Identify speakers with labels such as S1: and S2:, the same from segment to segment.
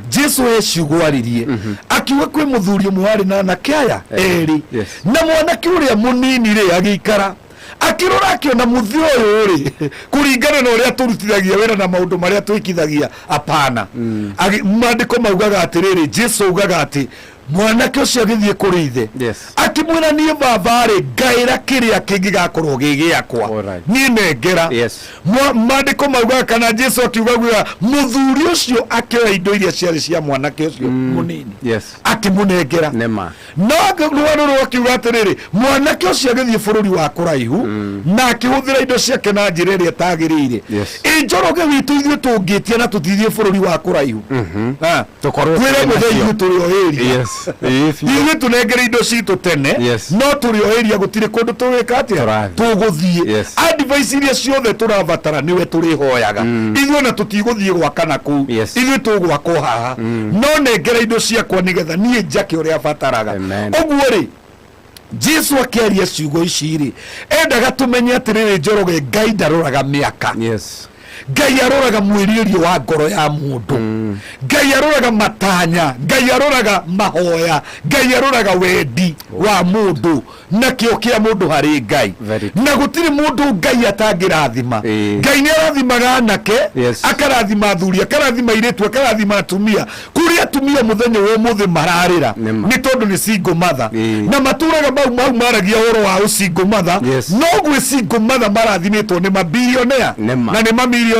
S1: Jesu ecigwaririe akiuga kwi muthuri mwari na nakaya eri na mwanake uria munini ri agikara akirora akiona muthio uyu ri kuringana na uria turutithagia wira na maundu maria twikithagia apana mandiko maugaga atiriri Jesu ugaga ati mwanake ucio agithie kuri ithe akimwira nie baba ri ngaira kiria kingi gakorwo gigiakwa nie nengera mandiko maugaga kana Jesu akiuga muthuri ucio akioya indo iria ciari cia mwanake ucio munini akimunengera no rwano rwakiuga atiriri mwanake ucio agithie bururi wa kuraihu na akihuthira indo ciake na njira iria tagirire Njoroge witu ithuĩ tũngĩtia na tũtithie bururi wa kuraihu twĩre mũthenya tũrĩ o area ithuĩ tũnengere indo citũ tene no tũrĩ o area gũtirĩ kũndũ tũgĩka atĩa tũgũthiĩ advice iria ciothe tũrabatara nĩwe tũrĩhoyaga ithuĩ na tũtigũthiĩ gwakana kũu ithuĩ tũgwakwo haha no nengera indo ciakwa nĩgetha niĩ njake ũrĩa bataraga ũguo rĩ Jesu akĩaria ciugo ici rĩ endaga tũmenye atĩrĩrĩ Njoroge Ngai ndaroraga mĩaka Ngai aroraga mwĩrirĩrio wa ngoro ya mũndũ Ngai aroraga matanya Ngai aroraga mahoya Ngai aroraga wendi wa mũndũ na kĩo kĩa mũndũ harĩ Ngai na gũtirĩ mũndũ Ngai atangĩrathima Ngai nĩ arathimaga anake akarathima athuri akarathima airĩtu akarathima atumia kũrĩa atumia mũthenya wa ũmũthĩ mararĩra nĩ tondũ nĩ single mother na matũraga mau maragia ũhoro wa single mother no gwĩ single mother marathimĩtwo nĩ mabilionea na nĩ mamilionea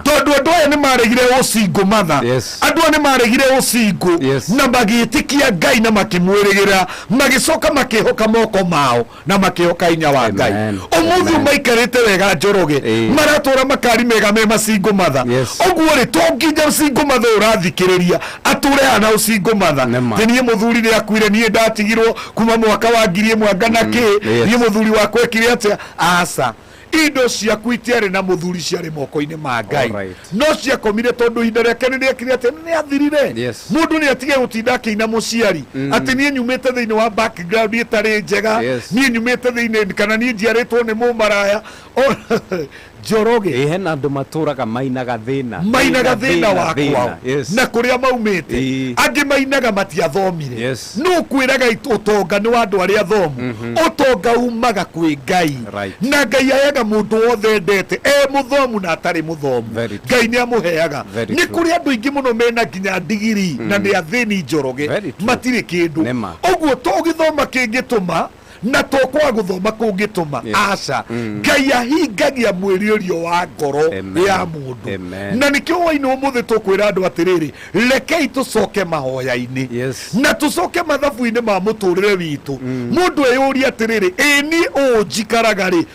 S1: tondu andu aya ni maregire ucingo matha andu aya ni maregire ucingo na magitikia Ngai na makimwirigira magicoka makihoka moko mao na makihoka inya wa Ngai umuthi maikarite wega Njoroge maratura makari mega me macingo matha oguo ri tonginya ucingo matha urathikiriria ature ana ucingo matha tenie muthuri ni akuire nie ndatigirwo kuma mwaka wa 1000 na ki nie muthuri wakwa ekire atia asa indo ciaku itiarĩ na muthuri ciarĩ moko-inĩ ma Ngai no ciakomire tondu ihinda rĩake nĩ rĩekire atĩ nĩ athirire mũndũ nĩ atige gũtinda akĩina mũciari atĩ niĩ nyumĩte thĩinĩ wa background ĩtarĩ njega niĩ nyumĩte thĩinĩ kana niĩ njiarĩtwo nĩ mũmaraya Njoroge
S2: hena andu maturaga mainaga thina
S1: wakwa na kuria maumite angi mainaga matiathomire no kwiraga utonga ni wandu aria thomu utonga umaga kwĩ Ngai na Ngai ayaga mundu wothe ndete muthomu na atari muthomu Ngai ni amuheaga ni kuri andu ingi muno mena nginya digiri na ni athini Njoroge matire kindu uguo togithoma kingituma na tokwa guthoma kungituma aca Ngai ahingagia mwĩrirĩrio wa ngoro ya mundu na nikio waino umuthi tukwira andu atiriri rekei tucoke mahoya-ini na tucoke mathabu-ini ma muturire witu mundu eyuria atiriri ni njikaraga ri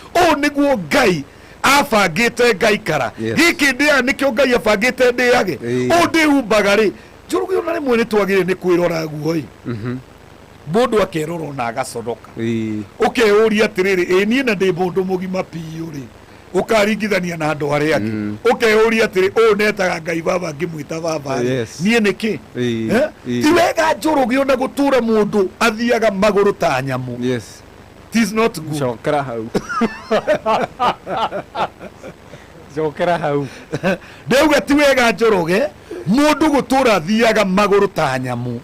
S1: niguo Ngai abangite ngaikara giki ndia nikio Ngai abangite ndiage ndihumbaga ri Njoroge ona rimwe ni twagire ni kwirora guo mundu akerora na agaconoka ukeuria atiriri nie na ndi mundu mugima piu ri ukaringithania na andu aria angi ukeuria atiri netaga Ngai baba ngimwita baba nie niki ti wega Njoroge ona gutura mundu athiaga maguru ta nyamu tis not good
S2: chokera hau
S1: ndeuga ti wega Njoroge mundu gutura thiaga maguru ta nyamu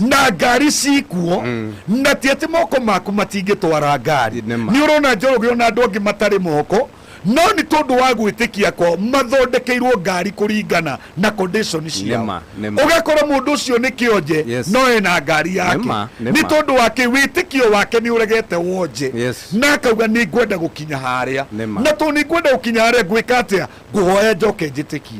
S1: na ngari cikuo na tiati moko maku matingitwara ngari ni urona Njoroge ona andu angi matari moko no ni tondu wa gwitikia ko mathondekeirwo ngari kuringana na condition ciao ugakora mundu ucio ni kionje no ena ngari yake ni tondu wake witikio wake ni uregete wonje na akauga ni ngwenda gukinya haria na to ni ngwenda gukinya haria gwika atia nguhoya njoke njitikie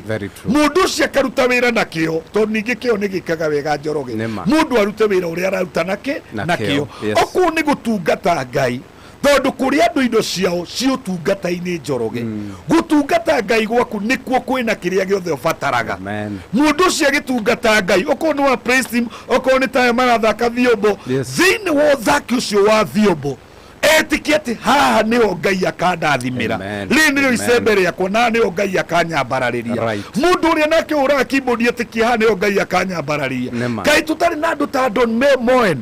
S1: mundu ucio akaruta wira na kio to ningi kio ni gikaga wega Njoroge mundu arute wira uria araruta na kio okuo ni gutungata Ngai tondu kuri andu indo ciao ciutungata-ini Njoroge gutungata Ngai gwaku nikuo kwina kiria giothe ubataraga mundu ucio agitungata Ngai okorwo ni wa praise team okorwo ni tayo marathaka thiombo thiini wa uthaki ucio wa thiombo etikie ati haha nĩho Ngai akandathimĩra, rĩrĩ nĩrĩo icembe rĩakwa na nĩho Ngai akanyambararĩria. Mũndũ ũrĩa nake ũraga keyboard etikie haha nĩho Ngai akanyambararĩria. Kaĩ tũtarĩ na andũ ta Don Moen,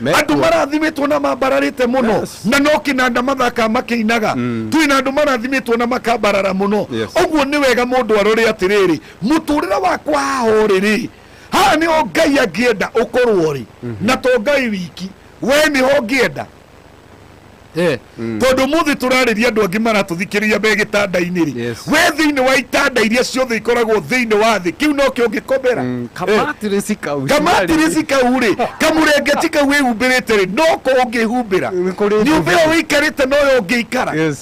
S1: andũ marathimĩtwo na mambararĩte mũno, na no kĩnanda mathaka makĩinaga, twĩna andũ marathimĩtwo na makambarara mũno. Ũguo nĩ wega mũndũ arore atĩrĩrĩ, mũtũrĩre wakwa haha ũrĩ haha nĩho Ngai angĩenda ũkorwo rĩ, na to Ngai wiki, we nĩho ngĩenda. Tondũ mũthĩ tũrarĩria andũ angĩ maratũthikĩrĩria me gĩtanda-inĩ rĩ, we thĩinĩ wa itanda iria ciothe ikoragwo thĩinĩ wa thĩ, kĩu no kĩo ũngĩkomera.
S2: Kamatirĩci
S1: kau rĩ, kamũrengeti kau wĩhumbĩrĩte rĩ, no ko ũngĩhumbĩra. Nyũmba ĩyo wĩikarĩte noyo ũngĩikara.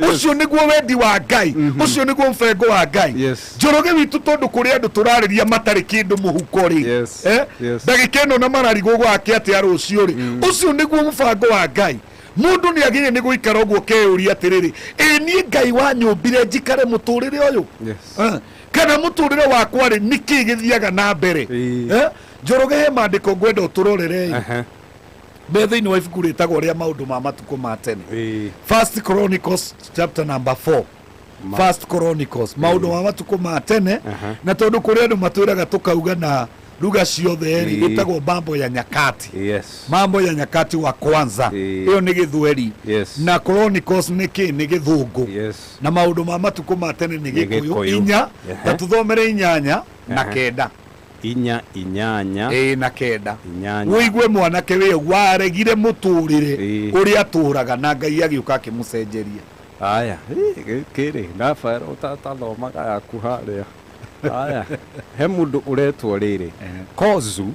S1: Ũcio nĩguo wendi wa Ngai, ũcio nĩguo mũbengo wa Ngai. Njoroge witũ tondũ kũrĩ andũ tũrarĩria matarĩ kĩndũ mũhuko rĩ, ndagĩka ĩno na mararigwo gwake atĩa rũciũ rĩ, ũcio nĩguo mũbango wa Ngai. Mundu ni agire ni guikara uguo keuria atiriri ni Ngai wa nyumbire njikare muturire uyu kana muturire wakwa ri niki githiaga na mbere Njoroge he mandiko ngwenda uturorere be thiini wa ibuku ritagwo ria maundu ma matuko ma tene First Chronicles chapter number 4 First Chronicles maundu ma matuko ma tene na tondu kuri andu matwiraga tukauga na lugha ciothe gitagwo mambo ya nyakati. Mambo ya nyakati wa kwanza iyo ni Githweri na Chronicles ni Githungu na maundu ma matuko ma tene ni Gikuyu inya na tuthomere inyanya na kenda inyanya na kenda wigue mwanake we waregire muturire uria aturaga na Ngai agiuka akimucenjeria
S2: aya kiri na faro utathomaga yaku haria aya he mundu uretwo riri Kozu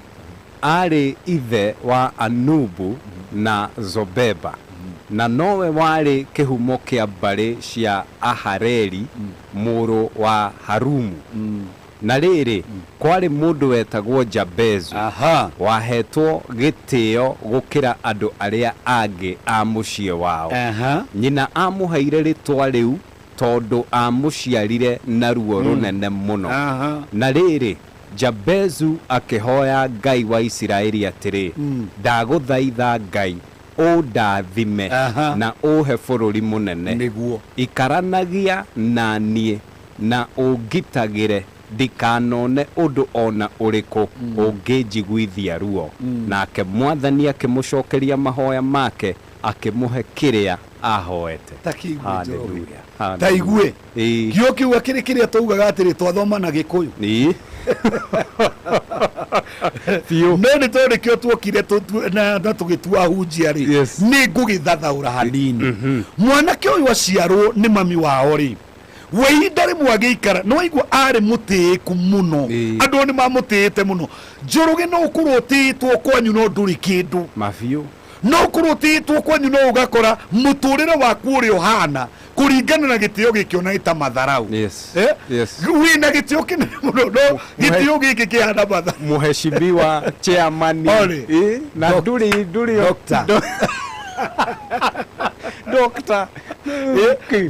S2: ari ithe wa Anubu na Zobeba na nowe wari kihumo kia mbari cia Ahareri muru wa Harumu na riri kwari mundu wetagwo Jabezu wahetwo gitio gukira andu aria angi a mucie wao nyina amuheire ritwa riu tondu amuciarire na ruo runene muno na riri Jabezu akihoya Ngai wa Isiraeli atiri ndaguthaitha Ngai undathime na uhe bururi munene niguo ikaranagia na nie na ungitagire ndikanone undu ona uriku ungijiguithia ruo nake Mwathani akimucokeria mahoya make akimuhe kiria ahoete.
S1: Hallelujah. Taigue kio kiuga kiri kiria tugaga atiri twathoma na Gikuyu none tondu kio twokire na tugitua hunjia ri ni ngugithathaura hanini mwanake uyu aciarwo ni mami wao ri weindari mwageikara no igwa ari mutiiku muno andu ni mamutiite muno Njoroge no ukurutitwo kwanyu no nduri kindu
S2: mafiu
S1: no kurutitwo kwanyu no ugakora muturire waku uri uhana kuringana na gitio gikio na ita matharau wina gitio kinene muno no gitio giki kihana matharau
S2: muheshimiwa chairman na nduri Doctor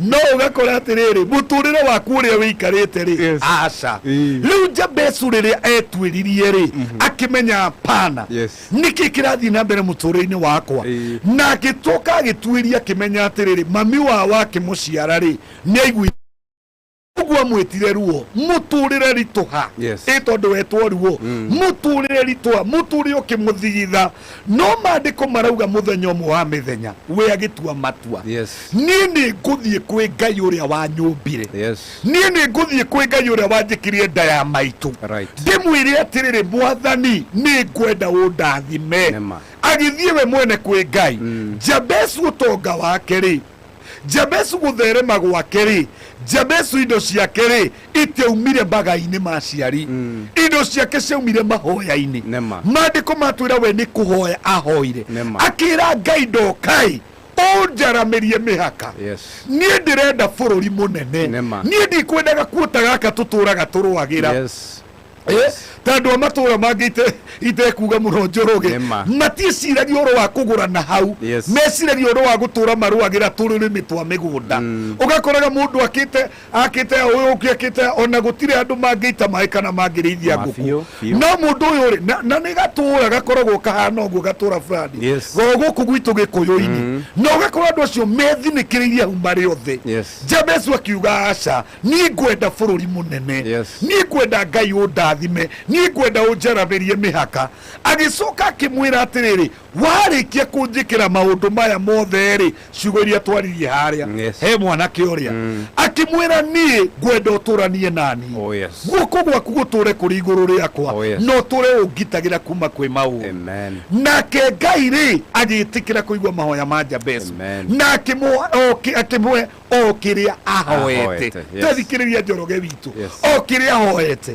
S1: no ugakora atiriri muturire waku uria wikarite ri aca riu Jabezu riria etwiririe ri akimenya pana niki kirathi na mbere muturire-ini wakwa na agitoka agitwiria akimenya atiriri mami wake muciara ri ni aigui ugwa mwitire ruo muturire rituha tondu wetwo ruo muturire rituha muturire ukimuthigitha no mandiko marauga muthenya umwe wa mithenya we agitua matua nie ni nguthie kwi Ngai uria wa nyumbire nie ni nguthie kwi Ngai uria wanjikirie nda ya maitu ndimwire atiriri Mwathani ni ngwenda undathime agithie we mwene kwi Ngai Jabezu utonga wake ri Jabezu gutherema gwake ri Jabezu indo ciake ri itiaumire baga-ini maciari indo ciake ciaumire mahoya-ini mandiko matwira we ni kuhoya ahoire akira Ngai ndokai unjaramirie mihaka nie ndirenda bururi munene nie ndikwendaga kuota gaka tuturaga turwagira tandå a matå ra mangä itekuga må ro Njoroge matieciragia å ro wa kå gå rana hau meciragia å ro wa gå tå ra marwagä ra tå rä rä mä twa mä gå nda å gakoraga må ndå akä te å yå å ngä akä te ona gå tirä andå mangä ita maä kana mangä rä ithia ngå kå no må ndå å yå rä na nä gatå ra gakoragwo kahana å guo gatå ra fulani gå kå gwitå gä kå yå-inä na å gakora andå acio methinä kä rä irie hau marä othe Jabezu akiuga aca niä ngwenda bå rå ri må nene niä ngwenda Ngai å ndathime niä ngwenda å njarabä rie mä haka agä coka akä mwä ra atä rä rä warä kia kå njä kä ra maå ndå maya mothe rä ciugo iria twaririe harä a he mwanake å rä a akä mwä ra niä ngwenda å tå ranie nani guoko gwaku gå tå re kå rä igå rå rä akwa no tå re å ngitagä ra kuma kwä maå nake Ngai rä agä tä kä ra kå igua mahoya ma Jabezu na akä mwe o kä rä a ahoete tethikä rä ria Njoroge witå o kä rä a ahoete